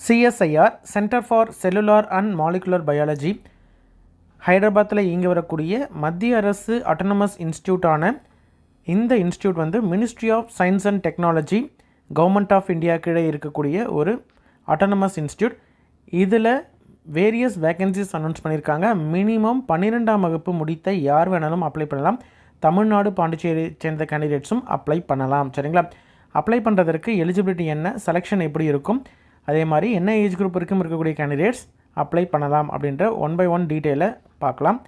CSIR centre for cellular and molecular biology ஹைதராபாத்தில் இயங்கி வரக்கூடிய மத்திய அரசு அட்டானமஸ் இன்ஸ்டியூட்டான இந்த இன்ஸ்டியூட் வந்து ministry of science and technology government of India கீழே இருக்கக்கூடிய ஒரு அட்டானமஸ் இன்ஸ்டியூட். இதில் வேரியஸ் வேக்கன்சிஸ் அனௌன்ஸ் பண்ணியிருக்காங்க. மினிமம் 12ஆம் வகுப்பு முடித்த யார் வேணாலும் அப்ளை பண்ணலாம். தமிழ்நாடு பாண்டிச்சேரி சேர்ந்த கேண்டிடேட்ஸும் அப்ளை பண்ணலாம். சரிங்களா? அப்ளை பண்ணுறதற்கு எலிஜிபிலிட்டி என்ன, செலெக்ஷன் எப்படி இருக்கும், அதே மாதிரி என்ன ஏஜ் குரூப் வரைக்கும் இருக்கக்கூடிய கேண்டிடேட்ஸ் அப்ளை பண்ணலாம் அப்படின்ற 1 by 1 டீட்டெயிலை பார்க்கலாம்.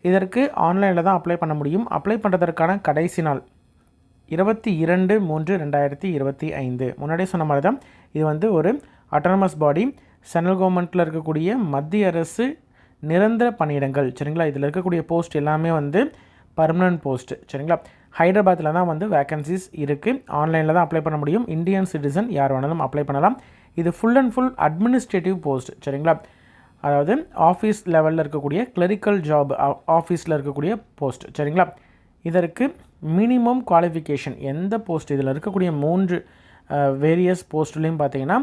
இதற்கு ஆன்லைனில் தான் அப்ளை பண்ண முடியும். அப்ளை பண்ணுறதற்கான கடைசி நாள் 22/3/2025. முன்னாடியே சொன்ன மாதிரி தான் இது வந்து ஒரு அட்டானமஸ் பாடி. சென்ட்ரல் கவர்மெண்ட்டில் இருக்கக்கூடிய மத்திய அரசு நிரந்தர பணியிடங்கள். சரிங்களா? இதில் இருக்கக்கூடிய போஸ்ட் எல்லாமே வந்து பர்மனன்ட் போஸ்ட். சரிங்களா? ஹைதராபாத்தில் தான் வந்து வேக்கன்சிஸ் இருக்குது. ஆன்லைனில் தான் அப்ளை பண்ண முடியும். இந்தியன் சிட்டிசன் யார் வேணாலும் அப்ளை பண்ணலாம். இது full and full administrative post. சரிங்களா? அதாவது ஆஃபீஸ் லெவலில் இருக்கக்கூடிய கிளரிக்கல் ஜாப், ஆஃபீஸில் இருக்கக்கூடிய போஸ்ட். சரிங்களா? இதற்கு மினிமம் குவாலிஃபிகேஷன் எந்த போஸ்ட் இதில் இருக்கக்கூடிய 3 வேரியஸ் போஸ்ட்லேயும் பார்த்தீங்கன்னா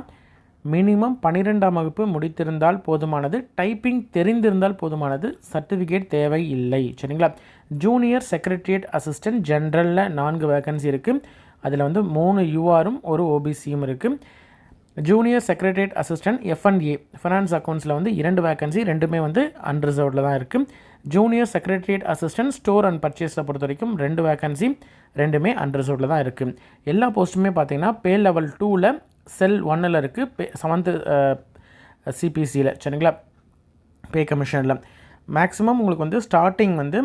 மினிமம் 12ஆம் வகுப்பு முடித்திருந்தால் போதுமானது, டைப்பிங் தெரிந்திருந்தால் போதுமானது, சர்டிஃபிகேட் தேவை இல்லை. சரிங்களா? ஜூனியர் செக்ரட்டரியேட் அசிஸ்டன்ட் ஜென்ரலில் 4 வேக்கன்சி இருக்குது. அதில் வந்து 3 யூஆரும் ஒரு ஓபிசியும் இருக்குது. Junior secretariat assistant F&A finance அக்கௌண்ட்ஸில் வந்து 2 வேக்கன்சி, ரெண்டுமே வந்து அன்ரிசர்வ்டில் தான் இருக்குது. Junior secretariat assistant store and பர்ச்சேஸை பொறுத்த வரைக்கும் 2 வேக்கன்சி, ரெண்டுமே அன்ரிசர்வ்டில் தான் இருக்குது. எல்லா போஸ்ட்டுமே பார்த்தீங்கன்னா பே லெவல் 2ல் செல் 1ல் இருக்குது, 7th சிபிசியில். சரிங்களா? பே கமிஷனில் மேக்ஸிமம் உங்களுக்கு வந்து ஸ்டார்டிங் வந்து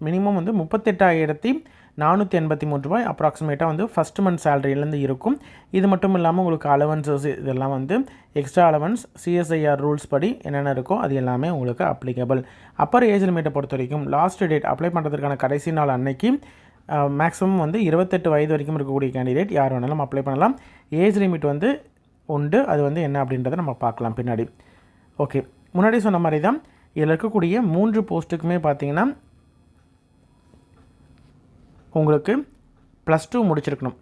மினிமம் வந்து 38,483 ரூபாய் அப்ராக்சிமேட்டாக வந்து ஃபஸ்ட் மந்த் சேலரியிலேருந்து இருக்கும். இது மட்டும் இல்லாமல் உங்களுக்கு அலவன்சஸ் இதெல்லாம் வந்து எக்ஸ்ட்ரா அலவன்ஸ் சிஎஸ்ஐஆர் ரூல்ஸ் படி என்னென்ன இருக்கோ அது எல்லாமே உங்களுக்கு அப்ளிகபிள். அப்பர் ஏஜ் லிமிட்டை பொறுத்த வரைக்கும் லாஸ்ட் டேட் அப்ளை பண்ணுறதுக்கான கடைசி நாள் அன்னைக்கு மேக்ஸிமம் வந்து 28 வயது வரைக்கும் இருக்கக்கூடிய கேண்டிடேட் யார் வேணாலும் அப்ளை பண்ணலாம். ஏஜ் லிமிட் வந்து உண்டு. அது வந்து என்ன அப்படின்றத நம்ம பார்க்கலாம் பின்னாடி. ஓகே, முன்னாடி சொன்ன மாதிரி தான் இதில் இருக்கக்கூடிய 3 போஸ்ட்டுக்குமே பார்த்தீங்கன்னா உங்களுக்கு +2 முடிச்சிருக்கணும்.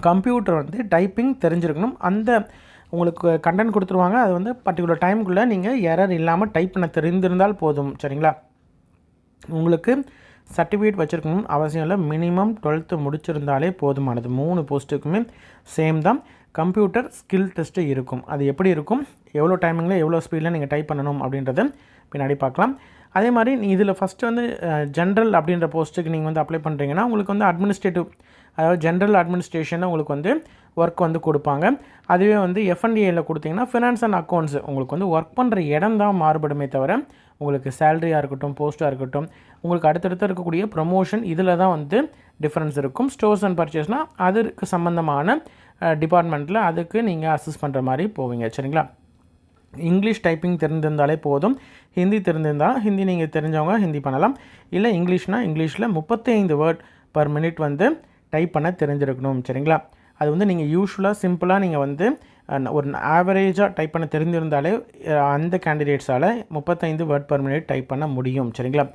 கம்ப்யூட்டர் வந்து டைப்பிங் தெரிஞ்சிருக்கணும். அந்த உங்களுக்கு கண்டென்ட் கொடுத்துருவாங்க. அது வந்து பர்டிகுலர் டைமுக்குள்ளே நீங்கள் எரர் இல்லாமல் டைப் பண்ண தெரிந்திருந்தால் போதும். சரிங்களா? உங்களுக்கு சர்டிஃபிகேட் வச்சுருக்கணும் அவசியம் இல்லை. மினிமம் 12th முடிச்சிருந்தாலே போதுமானது. 3 போஸ்ட்டுக்குமே சேம் தான். கம்ப்யூட்டர் ஸ்கில் டெஸ்ட்டு இருக்கும். அது எப்படி இருக்கும், எவ்வளோ டைமிங்கில் எவ்வளோ ஸ்பீடில் நீங்கள் டைப் பண்ணணும் அப்படின்றத பின்னாடி பார்க்கலாம். அதே மாதிரி இதில் ஃபஸ்ட்டு வந்து ஜென்ரல் அப்படின்ற போஸ்ட்டுக்கு நீங்கள் வந்து அப்ளை பண்ணுறீங்கன்னா உங்களுக்கு வந்து அட்மினிஸ்ட்ரேட்டிவ், அதாவது ஜென்ரல் அட்மினிஸ்ட்ரேஷனில் உங்களுக்கு வந்து ஒர்க் வந்து கொடுப்பாங்க. அதுவே வந்து F&Aயில் கொடுத்தீங்கன்னா ஃபினான்ஸ் அண்ட் அக்கௌண்ட்ஸ் உங்களுக்கு வந்து ஒர்க் பண்ணுற இடம் தான் மாறுபடுமே தவிர உங்களுக்கு சேலரியாக இருக்கட்டும், போஸ்ட்டாக இருக்கட்டும், உங்களுக்கு அடுத்தடுத்து இருக்கக்கூடிய ப்ரொமோஷன் இதில் தான் வந்து டிஃப்ரென்ஸ் இருக்கும். ஸ்டோர்ஸ் அண்ட் பர்ச்சேஸ்னால் அதற்கு சம்மந்தமான டிபார்ட்மெண்ட்டில் அதுக்கு நீங்கள் அசிஸ்ட் பண்ணுற மாதிரி போவீங்க. சரிங்களா? இங்கிலீஷ் டைப்பிங் தெரிந்திருந்தாலே போதும். ஹிந்தி தெரிந்திருந்தால் ஹிந்தி நீங்கள் தெரிஞ்சவங்க ஹிந்தி பண்ணலாம். இல்லை இங்கிலீஷ்னால் இங்கிலீஷில் 35 வேர்ட் பர் மினிட் வந்து டைப் பண்ண தெரிஞ்சிருக்கணும். சரிங்களா? அது வந்து நீங்கள் யூஸ்வலாக சிம்பிளாக நீங்கள் வந்து ஒரு ஆவரேஜாக டைப் பண்ண தெரிஞ்சிருந்தாலே அந்த கேண்டிடேட்ஸால் 35 வேர்ட் பர் மினிட் டைப் பண்ண முடியும். சரிங்களா?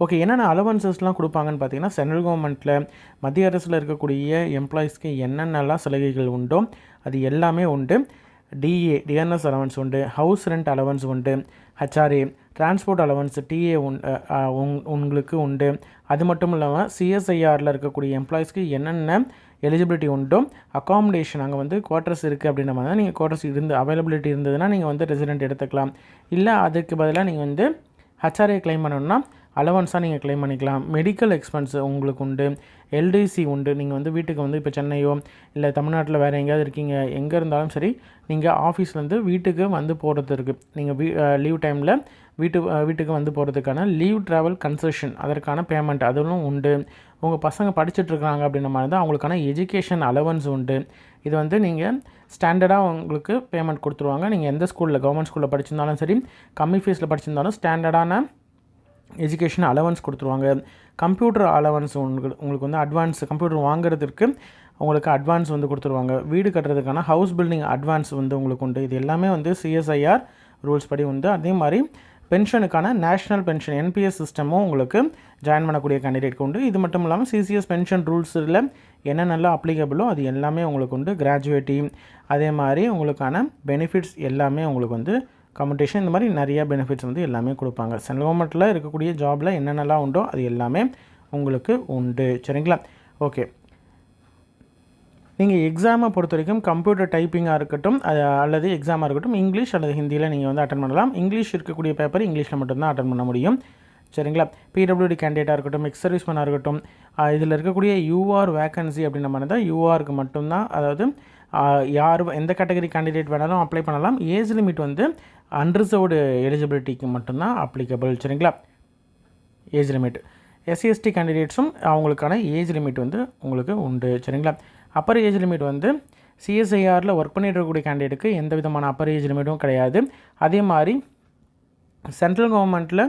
ஓகே, என்னென்ன அலவன்சஸ்லாம் கொடுப்பாங்கன்னு பார்த்தீங்கன்னா சென்ட்ரல் கவர்மெண்ட்டில் மத்திய அரசில் இருக்கக்கூடிய எம்ப்ளாயீஸ்க்கு என்னென்னலாம் சலுகைகள் உண்டோ அது எல்லாமே உண்டு. டிஎன்எஸ் அலவன்ஸ் உண்டு, ஹவுஸ் ரெண்ட் அலவன்ஸ் உண்டு, HRA டிரான்ஸ்போர்ட் அலவன்ஸ் டிஏ உங்களுக்கு உண்டு. அது மட்டும் இல்லாமல் சிஎஸ்ஐஆரில் இருக்கக்கூடிய எம்ப்ளாயீஸ்க்கு என்னென்ன எலிஜிபிலிட்டி உண்டோ அகாமடேஷன் அங்கே வந்து குவார்ட்டர்ஸ் இருக்குது அப்படின்ற மாதிரி தான் நீங்கள் குவார்ட்டர்ஸ் அவைலபிலிட்டி இருந்ததுன்னா நீங்கள் வந்து ரெசிடென்ட் எடுத்துக்கலாம். இல்லை அதுக்கு பதிலாக நீங்கள் வந்து HRA கிளைம் பண்ணணும்னா அலவன்ஸாக நீங்கள் கிளைம் பண்ணிக்கலாம். மெடிக்கல் எக்ஸ்பென்ஸ் உங்களுக்கு உண்டு, LDC உண்டு. நீங்கள் வந்து வீட்டுக்கு வந்து இப்போ சென்னையோ இல்லை தமிழ்நாட்டில் வேறு எங்கேயாவது இருக்கீங்க, எங்கே இருந்தாலும் சரி நீங்கள் ஆஃபீஸ்லேருந்து வீட்டுக்கு வந்து போகிறது இருக்குது. நீங்கள் லீவ் டைமில் வீட்டுக்கு வந்து போகிறதுக்கான லீவ் ட்ராவல் கன்செஷன் அதற்கான பேமெண்ட் அதுவும் உண்டு. உங்கள் பசங்க படிச்சுட்ருக்காங்க அப்படின்ற மாதிரி தான் அவங்களுக்கான எஜுகேஷன் அலவன்ஸ் உண்டு. இது வந்து நீங்கள் ஸ்டாண்டர்டாக உங்களுக்கு பேமெண்ட் கொடுத்துருவாங்க. நீங்கள் எந்த ஸ்கூலில் கவர்மெண்ட் ஸ்கூலில் படிச்சிருந்தாலும் சரி, கம்மி ஃபீஸில் படிச்சிருந்தாலும் ஸ்டாண்டர்டான எஜுகேஷன் அலவன்ஸ் கொடுத்துருவாங்க. கம்ப்யூட்டர் அலவன்ஸ் உங்களுக்கு வந்து அட்வான்ஸ் கம்ப்யூட்டர் வாங்குறதுக்கு உங்களுக்கு அட்வான்ஸ் வந்து கொடுத்துருவாங்க. வீடு கட்டுறதுக்கான ஹவுஸ் பில்டிங் அட்வான்ஸ் வந்து உங்களுக்கு உண்டு. இது எல்லாமே வந்து சிஎஸ்ஐஆர் ரூல்ஸ் படி உண்டு. அதே மாதிரி பென்ஷனுக்கான நேஷ்னல் பென்ஷன் NPS சிஸ்டமும் உங்களுக்கு ஜாயின் பண்ணக்கூடிய கேண்டிடேட்க்கு உண்டு. இது மட்டும் இல்லாமல் CCS பென்ஷன் ரூல்ஸில் என்னென்னலாம் அப்ளிகபிளோ அது எல்லாமே உங்களுக்கு உண்டு. கிராஜுவேட்டி அதே மாதிரி உங்களுக்கான பெனிஃபிட்ஸ் எல்லாமே உங்களுக்கு வந்து கம்யூட்டேஷன் இந்த மாதிரி நிறையா பெனிஃபிட்ஸ் வந்து எல்லாமே கொடுப்பாங்க. சென்ட்ரல் கவர்மெண்ட்டில் இருக்கக்கூடிய ஜாபில் என்னென்னலாம் உண்டோ அது எல்லாமே உங்களுக்கு உண்டு. சரிங்களா? ஓகே. நீங்கள் எக்ஸாமை பொறுத்த வரைக்கும் கம்ப்யூட்டர் டைப்பிங்காக இருக்கட்டும் அல்லது எக்ஸாமாக இருக்கட்டும் இங்கிலீஷ் அல்லது ஹிந்தியில் நீங்கள் வந்து அட்டன் பண்ணலாம். இங்கிலீஷ் இருக்கக்கூடிய பேப்பர் இங்கிலீஷில் மட்டும்தான் அட்டன் பண்ண முடியும். சரிங்களா? பிடபிள்யூடி கேண்டிடேட்டாக இருக்கட்டும், எக்ஸ் சர்வீஸ்மேனாக இருக்கட்டும், இதில் இருக்கக்கூடிய யூஆர் வேக்கன்சி அப்படின்ற மாதிரி தான் யூஆருக்கு மட்டும்தான். அதாவது யார் எந்த கேட்டகரி கேண்டிடேட் வேணாலும் அப்ளை பண்ணலாம். ஏஜ் லிமிட் வந்து அன்ரிசர்வ்டு எலிஜிபிலிட்டிக்கு மட்டும்தான் அப்ளிகபிள். சரிங்களா? ஏஜ் லிமிட் எஸ்சிஎஸ்டி கேண்டிடேட்ஸும் அவங்களுக்கான ஏஜ் லிமிட் வந்து உங்களுக்கு உண்டு. சரிங்களா? அப்பர் ஏஜ் லிமிட் வந்து சிஎஸ்ஐஆரில் ஒர்க் பண்ணிட்டு இருக்கக்கூடிய கேண்டிடேட்டுக்கு எந்த விதமான அப்பர் ஏஜ் லிமிட்டும் கிடையாது. அதே மாதிரி சென்ட்ரல் கவர்மெண்ட்டில்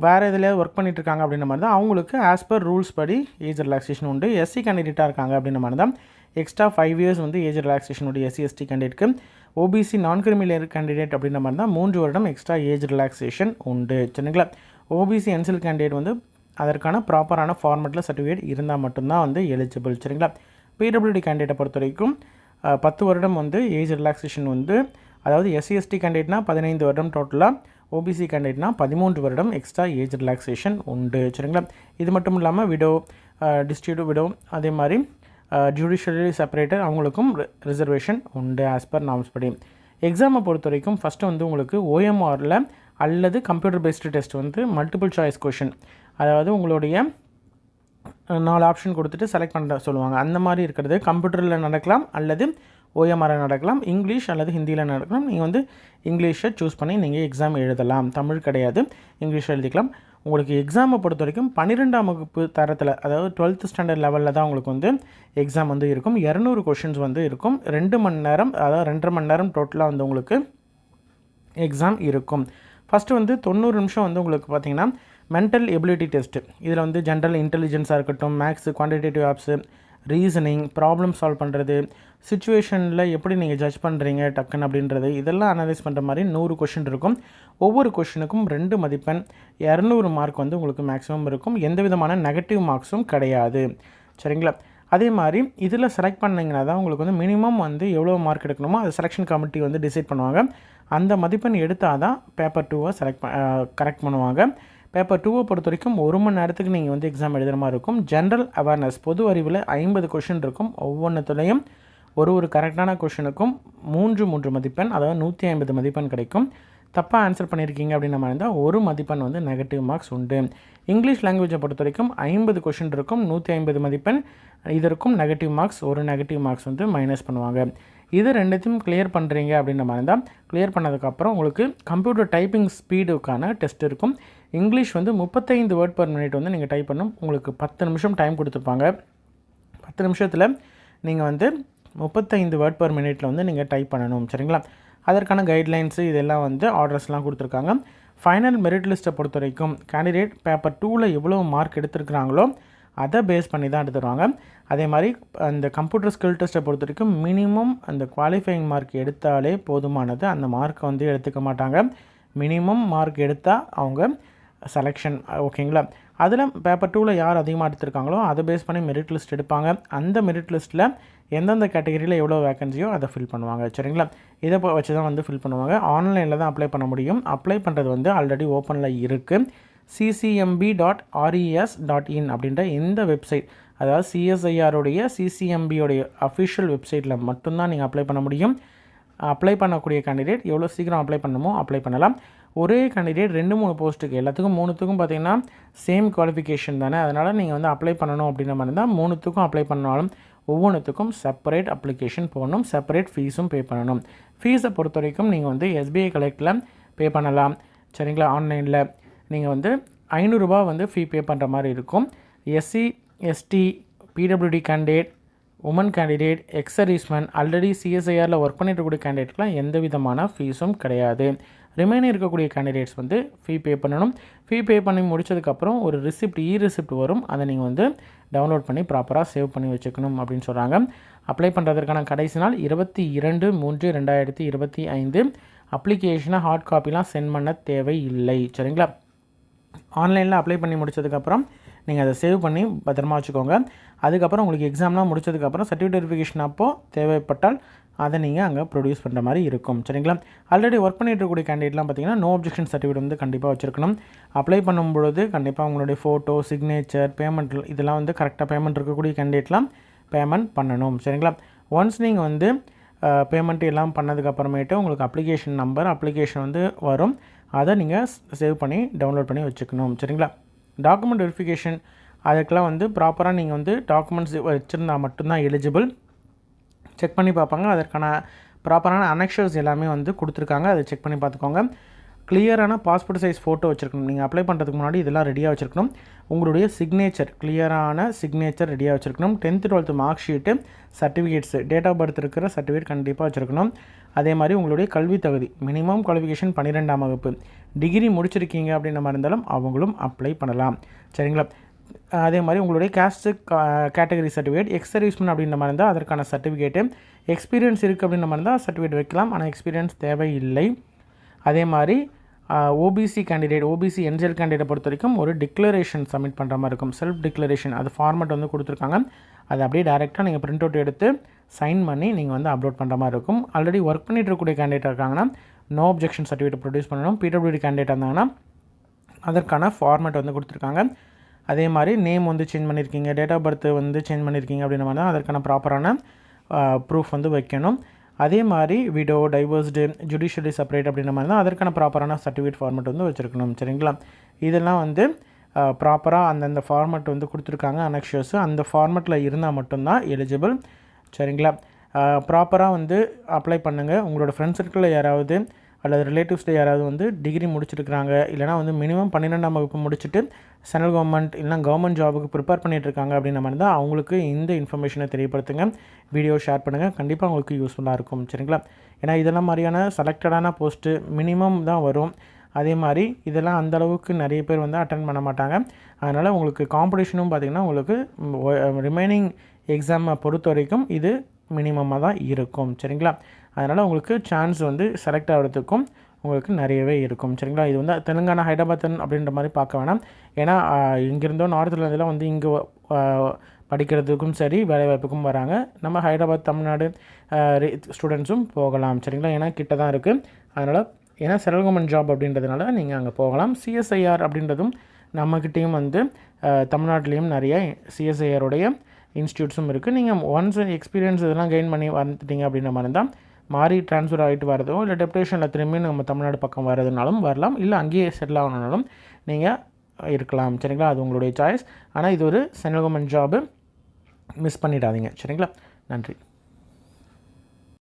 வேறு இதில் ஒர்க் பண்ணிகிட்ருக்காங்க அப்படின்ற மாதிரி தான் அவங்களுக்கு ஆஸ் பர் ரூல்ஸ் படி ஏஜ் ரிலாக்ஸேஷன் உண்டு. எஸ்சி கேண்டிடேட்டாக இருக்காங்க அப்படின்ற மாதிரி தான் எக்ஸ்ட்ரா 5 years வந்து ஏஜ் ரிலாக்ஸேஷன் உண்டு எஸ்சி/எஸ்டி கேண்டிடேட்டுக்கு. ஓபிசி நான் கிரிமினல் கேண்டிடேட் அப்படின்ற மாதிரி தான் 3 வருடம் எக்ஸ்ட்ரா ஏஜ் ரிலாக்ஸேஷன் உண்டு. சரிங்களா? ஓபிசி என்சில் கேண்டிடேட் வந்து அதற்கான ப்ராப்பரான ஃபார்மேட்டில் சர்டிஃபிகேட் இருந்தால் மட்டும்தான் வந்து எலிஜிபிள். சரிங்களா? பிடபிள்யூடி கேண்டிடேட்டை பொறுத்த வரைக்கும் 10 வருடம் வந்து ஏஜ் ரிலாக்ஸேஷன் வந்து, அதாவது எஸ்சி/எஸ்டி கேண்டிடேட்னா 15 வருடம் டோட்டலாக, ஓபிசி கேண்டிடேட்னா 13 வருடம் எக்ஸ்ட்ரா ஏஜ் ரிலாக்ஸேஷன் உண்டு. சரிங்களா? இது மட்டும் இல்லாமல் விடோ, டிஸ்ட்ரிபியூட் விடோ, அதே மாதிரி ஜுடிஷியலி செப்பரேட்டர் அவங்களுக்கும் ரிசர்வேஷன் உண்டு ஆஸ் பர் நார்ம்ஸ் படி. எக்ஸாமை பொறுத்த வரைக்கும் ஃபஸ்ட்டு வந்து உங்களுக்கு ஓஎம்ஆரில் அல்லது கம்ப்யூட்டர் பேஸ்டு டெஸ்ட் வந்து மல்டிபிள் சாய்ஸ் கொஷின், அதாவது உங்களுடைய 4 ஆப்ஷன் கொடுத்துட்டு செலக்ட் பண்ண சொல்லுவாங்க. அந்த மாதிரி இருக்கிறது கம்ப்யூட்டரில் நடக்கலாம் அல்லது ஓஎம்ஆரில் நடக்கலாம், இங்கிலீஷ் அல்லது ஹிந்தியில் நடக்கலாம். நீங்கள் வந்து இங்கிலீஷை சூஸ் பண்ணி நீங்கள் எக்ஸாம் எழுதலாம். தமிழ் கிடையாது, இங்கிலீஷ் எழுதிக்கலாம். உங்களுக்கு எக்ஸாமை பொறுத்த வரைக்கும் 12ஆம் வகுப்பு தரத்தில், அதாவது 12th ஸ்டாண்டர்ட் லெவலில் தான் உங்களுக்கு வந்து எக்ஸாம் வந்து இருக்கும். 200 கொஷின்ஸ் வந்து இருக்கும். 2 மணி நேரம், அதாவது 2.5 மணி நேரம் டோட்டலாக வந்து உங்களுக்கு எக்ஸாம் இருக்கும். ஃபஸ்ட்டு வந்து 90 நிமிஷம் வந்து உங்களுக்கு பார்த்திங்கன்னா மென்டல் எபிலிட்டி டெஸ்ட்டு. இதில் வந்து ஜென்ரல் இன்டெலிஜென்ஸாக இருக்கட்டும், maths, quantitative apps, reasoning, problem solve பண்ணுறது, சிச்சுவேஷனில் எப்படி நீங்கள் ஜட்ஜ் பண்ணுறீங்க டக்குன்னு அப்படின்றது, இதெல்லாம் அனலைஸ் பண்ணுற மாதிரி 100 கொஷின் இருக்கும். ஒவ்வொரு கொஷினுக்கும் 2 மதிப்பெண், 200 மார்க் வந்து உங்களுக்கு மேக்ஸிமம் இருக்கும். எந்த விதமான நெகட்டிவ் மார்க்ஸும் கிடையாது. சரிங்களா? அதே மாதிரி இதில் செலக்ட் பண்ணிங்கன்னா தான் உங்களுக்கு வந்து மினிமம் வந்து எவ்வளோ மார்க் எடுக்கணுமோ அது செலெக்ஷன் கமிட்டி வந்து டிசைட் பண்ணுவாங்க. அந்த மதிப்பெண் எடுத்தால் தான் பேப்பர் 2 கரெக்ட் பண்ணுவாங்க. பேப்பர் 2 பொறுத்த வரைக்கும் 1 மணி நேரத்துக்கு நீங்கள் வந்து எக்ஸாம் எழுதுகிற மாதிரி இருக்கும். ஜென்ரல் அவேர்னஸ், பொது அறிவில் 50 கொஷின் இருக்கும். ஒவ்வொன்றுத்துலேயும் ஒரு கரெக்டான கொஷினுக்கும் 3 மதிப்பெண், அதாவது 150 மதிப்பெண் கிடைக்கும். தப்பாக ஆன்சர் பண்ணியிருக்கீங்க அப்படின்ற மாதிரி இருந்தால் 1 மதிப்பெண் வந்து நெகட்டிவ் மார்க்ஸ் உண்டு. இங்கிலீஷ் லாங்குவேஜை பொறுத்த வரைக்கும் 50 கொஷின் இருக்கும், 150 மதிப்பெண். இதற்கும் நெகட்டிவ் மார்க்ஸ், 1 நெகட்டிவ் மார்க்ஸ் வந்து மைனஸ் பண்ணுவாங்க. இது ரெண்டுத்தையும் கிளியர் பண்ணுறீங்க அப்படின்ற மாதிரி இருந்தால் கிளியர் பண்ணதுக்கப்புறம் உங்களுக்கு கம்ப்யூட்டர் டைப்பிங் ஸ்பீடுக்கான டெஸ்ட் இருக்கும். இங்கிலீஷ் வந்து 35 வேர்ட் பர் மினிட் வந்து நீங்கள் டைப் பண்ணணும். உங்களுக்கு 10 நிமிஷம் டைம் கொடுத்துருப்பாங்க. 10 நிமிஷத்தில் நீங்கள் வந்து 35 வேர்ட் பர் மினிட்டில் வந்து நீங்கள் டைப் பண்ணணும். சரிங்களா? அதற்கான கைட்லைன்ஸு இதெல்லாம் வந்து ஆர்டர்ஸ்லாம் கொடுத்துருக்காங்க. ஃபைனல் மெரிட் லிஸ்ட்டை பொறுத்த வரைக்கும் கேண்டிடேட் பேப்பர் 2ல் எவ்வளோ மார்க் எடுத்துருக்குறாங்களோ அதை பேஸ் பண்ணி தான் எடுத்துருவாங்க. அதே மாதிரி அந்த கம்ப்யூட்டர் ஸ்கில் டெஸ்ட்டை பொறுத்த வரைக்கும் மினிமம் அந்த குவாலிஃபையிங் மார்க் எடுத்தாலே போதுமானது. அந்த மார்க்கை வந்து எடுத்துக்க மாட்டாங்க. மினிமம் மார்க் எடுத்தால் அவங்க செலெக்ஷன். ஓகேங்களா? அதில் பேப்பர் 2ல் யார் அதிகமாக எடுத்துருக்காங்களோ அதை பேஸ் பண்ணி மெரிட் லிஸ்ட் எடுப்பாங்க. அந்த மெரிட் லிஸ்ட்டில் எந்தெந்த கேட்டகரியில் எவ்வளோ வேக்கன்சியோ அதை ஃபில் பண்ணுவாங்க. சரிங்களா? இதை வச்சு தான் வந்து ஃபில் பண்ணுவாங்க. ஆன்லைனில் தான் அப்ளை பண்ண முடியும். அப்ளை பண்ணுறது வந்து ஆல்ரெடி ஓப்பனில் இருக்குது. ccmb.res.in அப்படின்ற இந்த வெப்சைட், அதாவது சிஎஸ்ஐஆருடைய சிசிஎம்பியோடைய அஃபிஷியல் வெப்சைட்டில் மட்டும்தான் நீங்கள் அப்ளை பண்ண முடியும். அப்ளை பண்ணக்கூடிய கேண்டிடேட் எவ்வளோ சீக்கிரம் அப்ளை பண்ணணுமோ அப்ளை பண்ணலாம். ஒரே கேண்டிடேட் 2-3 போஸ்ட்டுக்கு, எல்லாத்துக்கும் 3த்துக்கும் பார்த்திங்கன்னா சேம் குவாலிஃபிகேஷன் தானே. அதனால் நீங்கள் வந்து அப்ளை பண்ணணும் அப்படின்ற மாதிரி இருந்தால் 3த்துக்கும் அப்ளை பண்ணாலும் ஒவ்வொன்றுத்துக்கும் செப்பரேட் அப்ளிகேஷன் போடணும், செப்பரேட் ஃபீஸும் பே பண்ணணும். ஃபீஸை பொறுத்த வரைக்கும் நீங்கள் வந்து எஸ்பிஐ கலெக்டில் பே பண்ணலாம். சரிங்களா? ஆன்லைனில் நீங்கள் வந்து 500 ரூபா வந்து ஃபீ பே பண்ணுற மாதிரி இருக்கும். SC, ST, PWD candidate, women candidate, ex serviceman, already சிஎஸ்ஐஆரில் ஒர்க் பண்ணிட்டு இருக்கக்கூடிய கேண்டிடேட்லாம் எந்த விதமான ஃபீஸும் கிடையாது. ரிமைனிங் இருக்கக்கூடிய கேண்டிடேட்ஸ் வந்து ஃபீ பே பண்ணணும். ஃபீ பே பண்ணி முடிச்சதுக்கப்புறம் ஒரு ரிசிப்ட், ரிசிப்ட் வரும். அதை நீங்கள் வந்து டவுன்லோட் பண்ணி ப்ராப்பராக சேவ் பண்ணி வச்சுக்கணும் அப்படின்னு சொல்கிறாங்க. அப்ளை பண்ணுறதுக்கான கடைசி நாள் 22/3/2025. அப்ளிகேஷனை ஹார்ட் காப்பிலாம் சென்ட் பண்ண தேவை இல்லை. சரிங்களா? ஆன்லைனில் அப்ளை பண்ணி முடிச்சதுக்கப்புறம் நீங்கள் அதை சேவ் பண்ணி பத்திரமா வச்சுக்கோங்க. அதுக்கப்புறம் உங்களுக்கு எக்ஸாம்லாம் முடிச்சதுக்கப்புறம் சர்டிஃபிகேட் வெரிஃபிகேஷன் அப்போது தேவைப்பட்டால் அதை நீங்கள் அங்கே ப்ரொடியூஸ் பண்ணுற மாதிரி இருக்கும். சரிங்களா? ஆல்ரெடி ஒர்க் பண்ணிட்டு இருக்கக்கூடிய கேண்டிடேட்லாம் பார்த்தீங்கன்னா நோ அப்ஜெக்ஷன் சர்டிஃபிகேட் வந்து கண்டிப்பாக வச்சுருக்கணும். அப்ளை பண்ணும்பொழுது கண்டிப்பாக உங்களுடைய ஃபோட்டோ, சிக்னேச்சர், பேமெண்ட் இதெல்லாம் வந்து கரெக்டாக பேமெண்ட் இருக்கக்கூடிய கேண்டிடேட்லாம் பேமெண்ட் பண்ணணும். சரிங்களா? ஒன்ஸ் நீங்கள் வந்து பேமெண்ட் எல்லாம் பண்ணதுக்கப்புறமேட்டு உங்களுக்கு அப்ளிகேஷன் நம்பர், அப்ளிகேஷன் வந்து வரும். அதை நீங்கள் சேவ் பண்ணி டவுன்லோட் பண்ணி வச்சுக்கணும். சரிங்களா? டாக்குமெண்ட் வெரிஃபிகேஷன் அதுக்கெலாம் வந்து ப்ராப்பராக நீங்கள் வந்து டாக்குமெண்ட்ஸ் வச்சுருந்தா மட்டும்தான் எலிஜிபிள். செக் பண்ணி பார்ப்பாங்க. அதற்கான ப்ராப்பரான அனெக்ஷர்ஸ் எல்லாமே வந்து கொடுத்துருக்காங்க. அதை செக் பண்ணி பார்த்துக்கோங்க. கிளியரான பாஸ்போர்ட் சைஸ் ஃபோட்டோ வச்சுருக்கணும். நீங்கள் அப்ளை பண்ணுறதுக்கு முன்னாடி இதெல்லாம் ரெடியாக வச்சுருக்கணும். உங்களுடைய சிக்னேச்சர், கிளியரான சிக்னேச்சர் ரெடியாக வச்சுருக்கணும். 10th 12th mark sheet, certificates, date of birth இருக்கிற சர்டிஃபிகேட் கண்டிப்பாக வச்சுருக்கணும். அதே மாதிரி உங்களுடைய கல்வி தகுதி, மினிமம் குவாலிஃபிகேஷன் 12ஆம் வகுப்பு, டிகிரி முடிச்சிருக்கீங்க அப்படின்ற மாதிரி இருந்தாலும் அவங்களும் அப்ளை பண்ணலாம். சரிங்களா? அதே மாதிரி உங்களுடைய caste category certificate, X serviceman அப்படின்ற மாதிரி இருந்தால் அதற்கான சர்டிஃபிகேட்டு, எக்ஸ்பீரியன்ஸ் இருக்குது அப்படின்ற மாதிரி இருந்தால் சர்டிஃபிகேட் வைக்கலாம். ஆனால் எக்ஸ்பீரியன்ஸ் தேவையில்லை. அதே மாதிரி ஓபிசி கேண்டிடேட், ஓபிசி என்ஜிஎல் கேண்டிடேட்டை பொறுத்த வரைக்கும் ஒரு டிக்ளரேஷன் சப்மிட் பண்ணுற மாதிரி இருக்கும். செல்ஃப் டிக்ளரேஷன், அது ஃபார்மேட் வந்து கொடுத்துருக்காங்க. அதை அப்படியே டேரெக்டாக நீங்கள் பிரிண்ட் அவுட் எடுத்து சைன் பண்ணி நீங்கள் வந்து அப்லோட் பண்ணுற மாதிரி இருக்கும். ஆல்ரெடி ஒர்க் பண்ணிட்டு இருக்கக்கூடிய கேண்டிடேட் இருக்காங்கன்னா நோ அப்ஜெக்ஷன் சர்டிஃபிகேட் ப்ரொடியூஸ் பண்ணணும். பிடபிள்யூடி கேண்டிடேட் இருந்தாங்கன்னா அதற்கான ஃபார்மேட் வந்து கொடுத்துருக்காங்க. அதே மாதிரி நேம் வந்து சேஞ்ச் பண்ணியிருக்கீங்க, டேட் ஆஃப் பர்த் வந்து சேஞ்ச் பண்ணியிருக்கீங்க அப்படின்ற மாதிரி தான் அதற்கான ப்ராப்பரான ப்ரூஃப் வந்து வைக்கணும். அதே மாதிரி விடோ, டைவர்ஸ்டு, ஜுடிஷியலி செப்பரேட் அப்படின்ற மாதிரி தான் அதற்கான ப்ராப்பரான சர்டிஃபிகேட் ஃபார்மேட் வந்து வச்சுருக்கணும். சரிங்களா? இதெல்லாம் வந்து ப்ராப்பராக அந்தந்த ஃபார்மேட் வந்து கொடுத்துருக்காங்க அனெக்ஷர்ஸு. அந்த ஃபார்மேட்டில் இருந்தால் மட்டும்தான் எலிஜிபிள். சரிங்களா? ப்ராப்பராக வந்து அப்ளை பண்ணுங்கள். உங்களோட ஃப்ரெண்ட்ஸ் சர்க்கிளில் யாராவது அல்லது ரிலேட்டிவ்ஸில் யாராவது வந்து டிகிரி முடிச்சிருக்கிறாங்க, இல்லைனா வந்து மினிமம் 12ஆம் வகுப்பு முடிச்சுட்டு சென்ட்ரல் கவர்மெண்ட் இல்லைனா கவர்மெண்ட் ஜாபுக்கு ப்ரிப்பேர் பண்ணிகிட்ருக்காங்க அப்படின்ற மாதிரி தான் அவங்களுக்கு இந்த இன்ஃபர்மேஷனை தெரியப்படுத்துங்க. வீடியோ ஷேர் பண்ணுங்கள். கண்டிப்பாக உங்களுக்கு யூஸ்ஃபுல்லாக இருக்கும். சரிங்களா? ஏன்னா இதெல்லாம் மாதிரியான செலக்டடான போஸ்ட்டு மினிமம் தான் வரும். அதே மாதிரி இதெல்லாம் அந்தளவுக்கு நிறைய பேர் வந்து அட்டன் பண்ண மாட்டாங்க. அதனால் உங்களுக்கு காம்படிஷனும் பார்த்திங்கன்னா உங்களுக்கு ரிமைனிங் எக்ஸாமை பொறுத்த வரைக்கும் இது மினிமமாக தான் இருக்கும். சரிங்களா? அதனால் உங்களுக்கு சான்ஸ் வந்து செலக்ட் ஆகிறதுக்கும் உங்களுக்கு நிறையவே இருக்கும். சரிங்களா? இது வந்து தெலுங்கானா, ஹைதராபாத் அப்படின்ற மாதிரி பார்க்க வேணாம். ஏன்னா இங்கேருந்தோ நார்த்லேருந்துலாம் வந்து இங்கே படிக்கிறதுக்கும் சரி வேலைவாய்ப்புக்கும் வராங்க. நம்ம ஹைதராபாத், தமிழ்நாடு ஸ்டூடெண்ட்ஸும் போகலாம். சரிங்களா? ஏன்னா கிட்ட தான் இருக்குது. அதனால் ஏன்னா சென்ட்ரல் கவர்மெண்ட் ஜாப் அப்படின்றதுனால நீங்கள் அங்கே போகலாம். சிஎஸ்ஐஆர் அப்படின்றதும் நம்மக்கிட்டேயும் வந்து தமிழ்நாட்டிலையும் நிறைய சிஎஸ்ஐஆருடைய இன்ஸ்டியூட்ஸும் இருக்குது. நீங்கள் ஒன்ஸ் எக்ஸ்பீரியன்ஸ் இதெல்லாம் கெயின் பண்ணி வந்துட்டீங்க அப்படின்ற மாதிரி இருந்தால் மாறி ட்ரான்ஸ்ஃபர் ஆகிட்டு வரதோ இல்லை டெப்டேஷனில் திரும்பி நம்ம தமிழ்நாடு பக்கம் வரதுனாலும் வரலாம். இல்லை அங்கேயே செட்டில் ஆகணுனாலும் நீங்கள் இருக்கலாம். சரிங்களா? அது உங்களுடைய சாய்ஸ். ஆனால் இது ஒரு சென்ட்ரல் கவர்மெண்ட் ஜாபு, மிஸ் பண்ணிடாதீங்க. சரிங்களா? நன்றி.